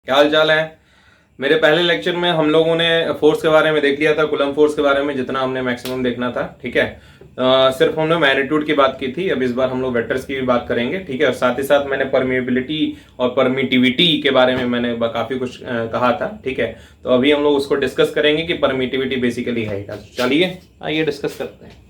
क्या हाल चाल है। मेरे पहले लेक्चर में हम लोगों ने फोर्स के बारे में देख लिया था, कूलम फोर्स के बारे में जितना हमने मैक्सिमम देखना था। ठीक है, सिर्फ हमने मैग्नीट्यूड की बात की थी। अब इस बार हम लोग वेक्टर्स की भी बात करेंगे। ठीक है, और साथ ही साथ मैंने परमिएबिलिटी और परमिटिविटी के बारे में मैंने काफी कुछ कहा था। ठीक है, तो अभी हम लोग उसको डिस्कस करेंगे कि परमिटिविटी बेसिकली है क्या। चलिए आइए डिस्कस करते हैं।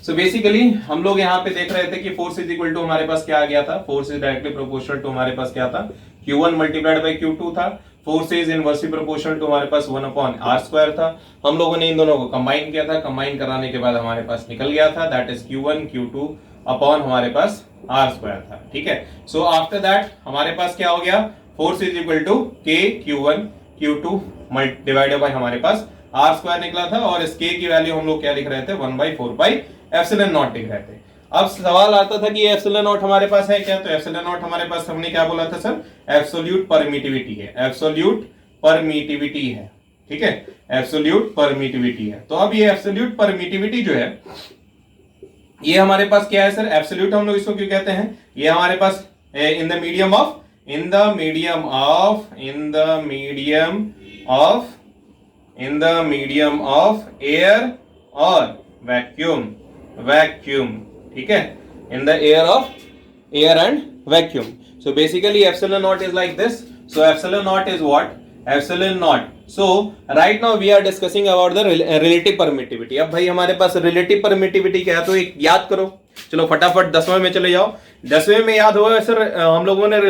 सो बेसिकली हम लोग यहाँ पे देख रहे थे कि फोर्स इज इक्वल टू हमारे पास क्या आ गया था। Force is directly proportional to हमारे पास क्या था, Q1 मल्टीप्लाइड बाई Q2 था। Force is inversely proportional to हमारे पास 1/r² था। हम लोगों ने इन दोनों को कंबाइन किया था। कंबाइन कराने के बाद हमारे पास निकल गया था that is Q1 Q2 upon हमारे पास r² था। ठीक है, सो आफ्टर दैट हमारे पास क्या हो गया, force is equal to K Q1 Q2 divided by हमारे पास r² निकला था। और इस K की वैल्यू हम लोग क्या लिख रहे थे, 1/4 पाई एप्सिलॉन नॉट लिख रहे थे। अब सवाल आता था कि ये एप्सिलॉन नॉट हमारे पास है क्या, तो एप्सिलॉन नॉट हमारे पास हमने क्या बोला था सर, एब्सोल्यूट परमिटिविटी है। एब्सोल्यूट परमिटिविटी है। ठीक है, एब्सोल्यूट परमिटिविटी है। तो अब ये एब्सोल्यूट परमिटिविटी जो है ये हमारे पास क्या है सर, एब्सोल्यूट हम लोग इसको क्यों कहते हैं, ये हमारे पास in the medium of in the medium of in the medium of in the medium of air और वैक्यूम। वैक्यूम, ठीक है, in the air of air and vacuum. So basically epsilon naught is like this. So epsilon naught is what, epsilon naught. So right now we are discussing about the relative permittivity. अब भाई हमारे पास relative permittivity क्या है, तो एक याद करो। चलो फटाफट 10वें में चले जाओ। 10वें में याद होगा सर, हम लोगों ने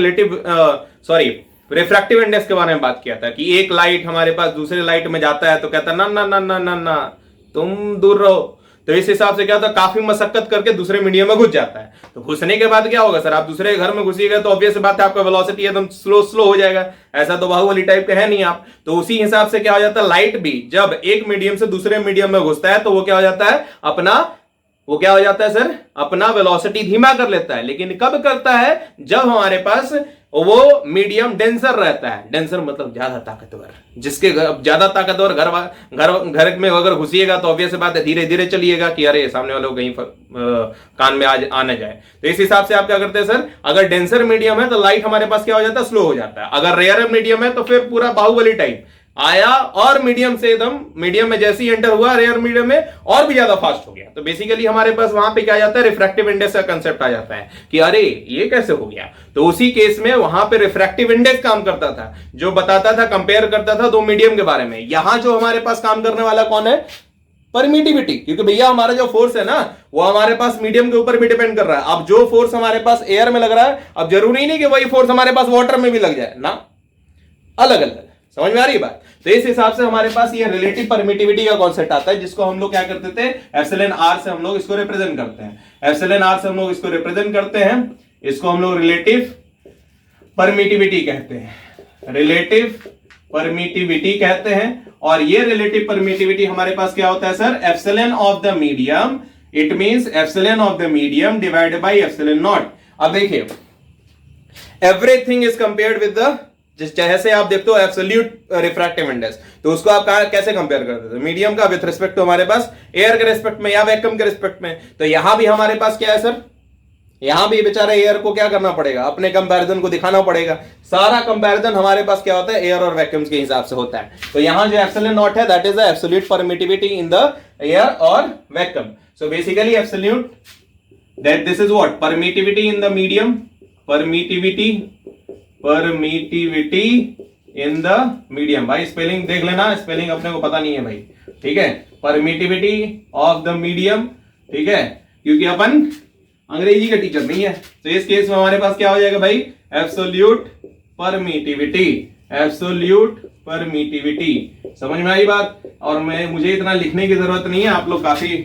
रिफ्रैक्टिव इंडेक्स के बारे में बात किया था कि एक लाइट हमारे पास दूसरे लाइट में जाता है तो कहता है ना ना ना ना ना ना तुम दूर रहो। तो इस हिसाब से क्या होता है, काफी मशक्कत करके दूसरे मीडियम में घुस जाता है। तो घुसने के बाद क्या होगा सर, आप दूसरे घर में घुसिएगा तो ऑब्वियस बात है आपका वेलोसिटी एकदम स्लो हो जाएगा। ऐसा तो बाहुबली टाइप का है नहीं आप। तो उसी हिसाब से क्या हो जाता है, लाइट भी जब एक मीडियम से दूसरे मीडियम में घुसता है तो वो क्या हो जाता है, सर अपना वेलोसिटी धीमा कर लेता है। लेकिन कब करता है, जब हमारे पास वो मीडियम डेंसर रहता है। डेंसर मतलब ज्यादा ताकतवर, जिसके ज्यादा ताकतवर घर में अगर घुसिएगा तो ऑब्वियस बात है धीरे धीरे चलिएगा कि अरे सामने वालों को कहीं कान में आने जाए। तो इस हिसाब से आप क्या करते हैं सर, अगर डेंसर मीडियम है तो लाइट हमारे पास क्या हो जाता है, स्लो हो जाता है। अगर रेयर मीडियम है तो फिर पूरा बाहुबली टाइप आया और मीडियम से एकदम मीडियम में जैसे ही एंटर हुआ रेयर मीडियम में और भी ज्यादा फास्ट हो गया। तो बेसिकली हमारे पास वहां पे क्या आ जाता है, रिफ्रैक्टिव इंडेक्स का कंसेप्ट आ जाता है कि अरे ये कैसे हो गया। तो उसी केस में वहां पे रिफ्रैक्टिव इंडेक्स काम करता था, जो बताता था, कंपेयर करता था दो मीडियम के बारे में। यहां जो हमारे पास काम करने वाला कौन है, परमिटिविटी। क्योंकि भैया हमारा जो फोर्स है ना वो हमारे पास मीडियम के ऊपर भी डिपेंड कर रहा है। अब जो फोर्स हमारे पास एयर में लग रहा है, अब जरूरी नहीं कि वही फोर्स हमारे पास वाटर में भी लग जाए ना, अलग अलग। समझ में आ रही बात। तो इस हिसाब से हमारे पास ये रिलेटिव परमिटिविटी का कॉन्सेप्ट आता है, जिसको हम लोग क्या करते थे, एप्सिलॉन आर से हम लोग इसको रिप्रेजेंट करते हैं। एप्सिलॉन आर से हम लोग इसको रिप्रेजेंट करते हैं, इसको हम लोग रिलेटिव परमिटिविटी कहते हैं। रिलेटिव परमिटिविटी कहते हैं। और ये रिलेटिव परमिटिविटी हमारे पास क्या होता है sir, epsilon of the medium. It means epsilon of the medium divided by epsilon naught. अब देखिए everything is compared with the, जैसे आप देखते हो एब्सोल्यूट रिफ्रैक्टिव इंडेक्स, तो उसको आप कैसे कंपेयर करते थे, मीडियम का विद रिस्पेक्ट टू हमारे पास एयर के रिस्पेक्ट में या वैक्यूम के रिस्पेक्ट में। तो यहां भी हमारे पास क्या है सर, यहां भी बेचारे एयर को क्या करना पड़ेगा, अपने कंपैरिजन को दिखाना पड़ेगा। सारा कंपैरिजन हमारे पास क्या होता है, एयर और वैक्यूम के हिसाब से होता है। तो यहां जो एप्सिलॉन नॉट है that is the absolute permittivity in the air और vacuum. So basically absolute that this is what, permittivity in the medium, permittivity in the medium. भाई स्पेलिंग देख लेना, स्पेलिंग अपने को पता नहीं है भाई, ठीक है। परमिटिविटी ऑफ द मीडियम, ठीक है, क्योंकि अपन अंग्रेजी का टीचर नहीं है। तो इस केस में हमारे पास क्या हो जाएगा भाई, एब्सोल्यूट परमिटिविटी। एब्सोल्यूट परमिटिविटी, समझ में आई बात। और मुझे इतना लिखने की जरूरत नहीं है, आप लोग काफी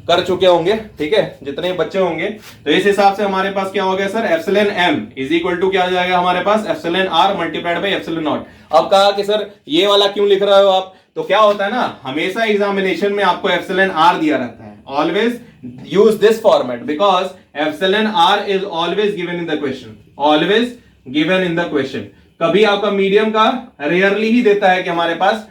कर चुके होंगे, ठीक है, जितने बच्चे होंगे। तो इस हिसाब से हमारे पास क्या हो गया sir, epsilon M is equal to क्या हो जाएगा हमारे पास, epsilon R multiplied by epsilon naught. अब कहा कि सर ये वाला क्यों लिख रहे हो आप, तो क्या होता है ना, हमेशा एग्जामिनेशन में आपको एप्सिलॉन आर दिया रहता है। Always use this format because epsilon r is always given in the question, always given in the question. कभी आपका मीडियम का रेयरली ही देता है कि हमारे पास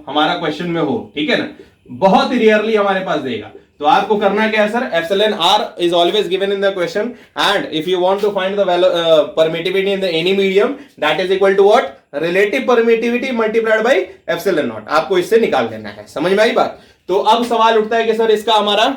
हमारा क्वेश्चन में हो, ठीक है ना, बहुत ही रेयरली हमारे पास देगा। तो आपको करना क्या है sir, epsilon r is always given in the question and if you want to find the permittivity in the any medium that is equal to what, relative permittivity multiplied by epsilon naught, आपको इससे निकाल लेना है। समझ में आई बात? तो अब सवाल उठता है कि सर इसका हमारा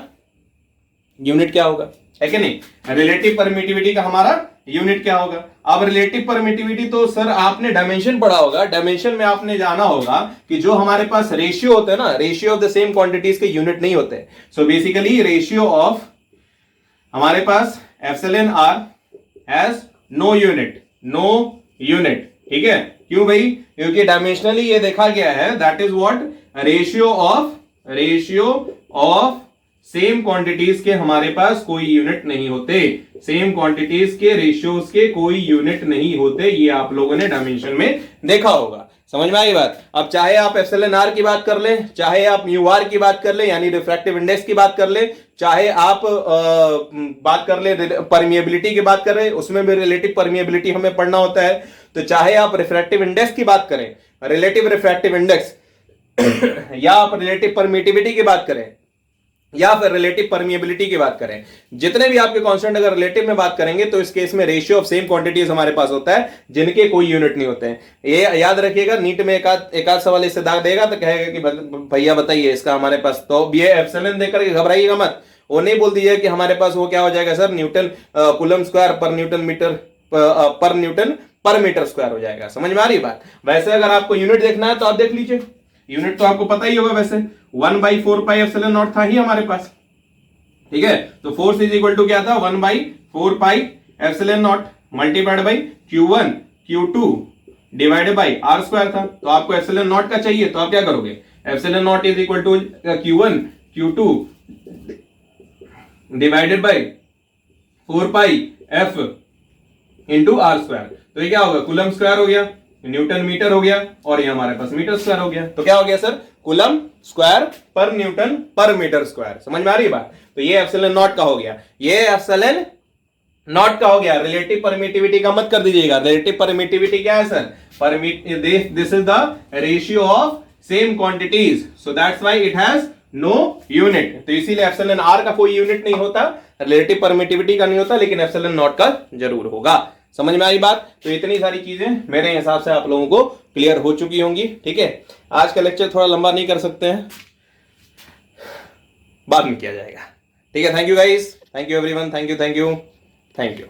यूनिट क्या होगा, है कि नहीं? रिलेटिव परमिटिविटी का हमारा यूनिट क्या होगा? अब रिलेटिव परमिटिविटी तो सर आपने डायमेंशन पढ़ा होगा, डायमेंशन में आपने जाना होगा कि जो हमारे पास रेशियो होते हैं ना, ratio of the same quantities के यूनिट नहीं होते। सो बेसिकली रेशियो ऑफ हमारे पास epsilon R has no unit, no unit, ठीक है? क्यों भाई? क्योंकि डायमेंशनली ये देखा गया है that is what, ratio of same quantities के हमारे पास कोई यूनिट नहीं होते, सेम क्वांटिटीज के रेशियोज के कोई यूनिट नहीं होते, ये आप लोगों ने डायमेंशन में देखा होगा। समझ में आई बात? अब चाहे आप एप्सिलॉन आर की बात कर ले, चाहे आप म्यू आर की बात कर ले यानी रिफ्रैक्टिव इंडेक्स की बात कर ले, चाहे आप बात कर ले परमिएबिलिटी की बात कर रहे, उसमें भी रिलेटिव परमिएबिलिटी हमें पढ़ना होता है, तो चाहे आप रिफ्रैक्टिव इंडेक्स की बात करें, रिलेटिव रिफ्रैक्टिव इंडेक्स या आप रिलेटिव परमिटिविटी की बात करें या फिर रिलेटिव परमिएबिलिटी की बात करें, जितने भी आपके कांस्टेंट अगर रिलेटिव में बात करेंगे तो इस केस में रेशियो ऑफ सेम क्वांटिटीज हमारे पास होता है जिनके कोई यूनिट नहीं होते हैं। ये याद रखिएगा, नीट में एक आध सवाल इससे दाग देगा तो कहेगा कि भैया बताइए इसका हमारे पास, तो ये एप्सिलॉन देकर के घबराइएगा मत, वो नहीं बोल दीजिए कि हमारे पास वो क्या हो जाएगा सर, न्यूटन कूलम स्क्वायर पर न्यूटन मीटर पर न्यूटन पर मीटर स्क्वायर हो जाएगा। समझ में आ रही बात? वैसे अगर आपको यूनिट देखना है तो आप देख लीजिए, यूनिट तो आपको पता ही होगा, वैसे 1/4 पाई एप्सिलॉन नॉट था ही हमारे पास, ठीक है? तो फोर्स इज इक्वल टू क्या था, 1/4 pi epsilon not multiplied by Q1 Q2 divided by R square था। तो आपको एप्सिलॉन नॉट का चाहिए तो आप क्या करोगे, epsilon naught is equal to Q1 Q2 divided by 4 pi F into R square. तो ये क्या होगा, कूलम स्क्वायर हो गया, न्यूटन मीटर हो गया और ये हमारे पास मीटर स्क्वायर हो गया। तो क्या हो गया सर, कूलम स्क्वायर पर न्यूटन पर मीटर स्क्वायर। समझ में आ रही है बात? तो ये एप्सिलॉन नॉट का हो गया, ये एप्सिलॉन नॉट का हो गया। रिलेटिव परमिटिविटी का मत कर दीजिएगा, रिलेटिव परमिटिविटी क्या है sir, this is the ratio of same quantities, so that's why it has no unit. तो इसीलिए एप्सिलॉन आर का कोई यूनिट नहीं होता, रिलेटिव परमिटिविटी का नहीं होता, लेकिन एप्सिलॉन नॉट का जरूर होगा। समझ में आई बात? तो इतनी सारी चीजें मेरे हिसाब से आप लोगों को क्लियर हो चुकी होंगी, ठीक है? आज का लेक्चर थोड़ा लंबा नहीं कर सकते हैं, बाद में किया जाएगा, ठीक है? Thank you guys, thank you everyone, thank you.